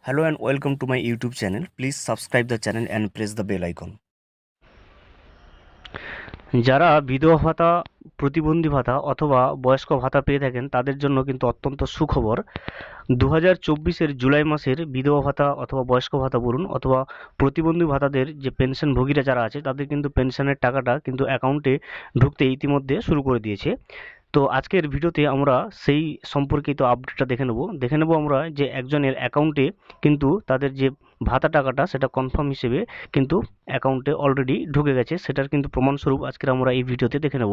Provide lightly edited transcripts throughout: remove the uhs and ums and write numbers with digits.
Hello and welcome to my YouTube channel. Please subscribe the channel and press the bell icon. যারা বিধবা ভাতা, প্রতিবন্ধী ভাতা অথবা বয়স্ক ভাতা পেয়ে থাকেন তাদের জন্য কিন্তু অত্যন্ত সুখবর। 2024-এর জুলাই মাসের বিধবা ভাতা অথবা বয়স্ক ভাতা বলুন অথবা প্রতিবন্ধী ভাতাদের যে পেনশনভোগীরা যারা আছে তাদের কিন্তু পেনশনের টাকাটা কিন্তু অ্যাকাউন্টে ঢুকতে ইতিমধ্যে শুরু করে দিয়েছে। তো আজকের ভিডিওতে আমরা সেই সম্পর্কিত আপডেটটা দেখে নেব আমরা যে একজনের অ্যাকাউন্টে কিন্তু তাদের যে ভাতা টাকাটা সেটা কনফার্ম হিসেবে কিন্তু অ্যাকাউন্টে অলরেডি ঢুকে গেছে, সেটার কিন্তু প্রমাণস্বরূপ আজকে আমরা এই ভিডিওতে দেখে নেব।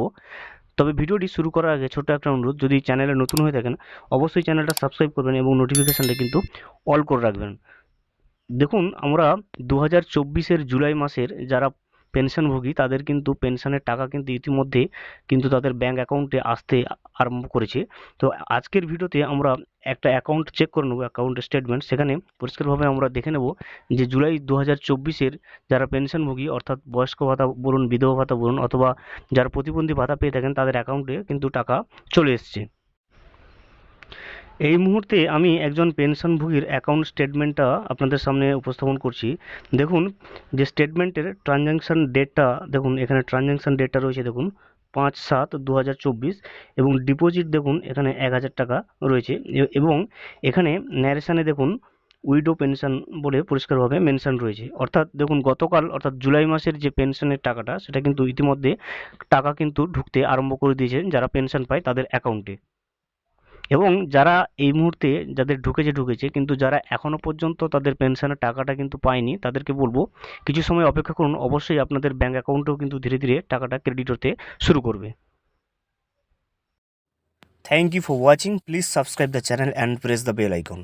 তবে ভিডিওটি শুরু করার আগে ছোট্ট একটা অনুরোধ, যদি চ্যানেলে নতুন হয়ে থাকেন অবশ্যই চ্যানেলটা সাবস্ক্রাইব করবেন এবং নোটিফিকেশানটা কিন্তু অল করে রাখবেন। দেখুন, আমরা 2024-এর জুলাই মাসের যারা পেনশনভোগী তাদের কিন্তু পেনশনের টাকা কিন্তু ইতিমধ্যে কিন্তু তাদের ব্যাঙ্ক অ্যাকাউন্টে আসতে আরম্ভ করেছে। তো আজকের ভিডিওতে আমরা একটা অ্যাকাউন্ট চেক করে নেবো, অ্যাকাউন্ট স্টেটমেন্ট, সেখানে পরিষ্কারভাবে আমরা দেখে নেব যে জুলাই 2024-এর যারা পেনশনভোগী অর্থাৎ বয়স্ক ভাতা বলুন, বিধবা ভাতা বলুন অথবা যারা প্রতিবন্ধী ভাতা পেয়ে থাকেন তাদের অ্যাকাউন্টে কিন্তু টাকা চলে এসছে। এই মুহূর্তে আমি একজন পেনশনভোগীর অ্যাকাউন্ট স্টেটমেন্টটা আপনাদের সামনে উপস্থাপন করছি। দেখুন যে স্টেটমেন্টের ট্রানজ্যাকশান ডেটটা, দেখুন এখানে ট্রানজ্যাকশান ডেটটা রয়েছে, দেখুন 5/7/2024 এবং ডিপোজিট দেখুন এখানে 1000 টাকা রয়েছে এবং এখানে ন্যারেশানে দেখুন উইডো পেনশন বলে পরিষ্কারভাবে মেনশন রয়েছে। অর্থাৎ দেখুন গতকাল অর্থাৎ জুলাই মাসের যে পেনশনের টাকাটা সেটা কিন্তু ইতিমধ্যে টাকা কিন্তু ঢুকতে আরম্ভ করে দিয়েছে যারা পেনশন পায় তাদের অ্যাকাউন্টে। এবং যারা এই মুহূর্তে যাদের ঢুকেছে কিন্তু যারা এখনও পর্যন্ত তাদের পেনশনের টাকাটা কিন্তু পায়নি তাদেরকে বলবো কিছু সময় অপেক্ষা করুন, অবশ্যই আপনাদের ব্যাঙ্ক অ্যাকাউন্টেও কিন্তু ধীরে ধীরে টাকাটা ক্রেডিট হতে শুরু করবে। Thank you for watching, please subscribe the channel and press the bell icon.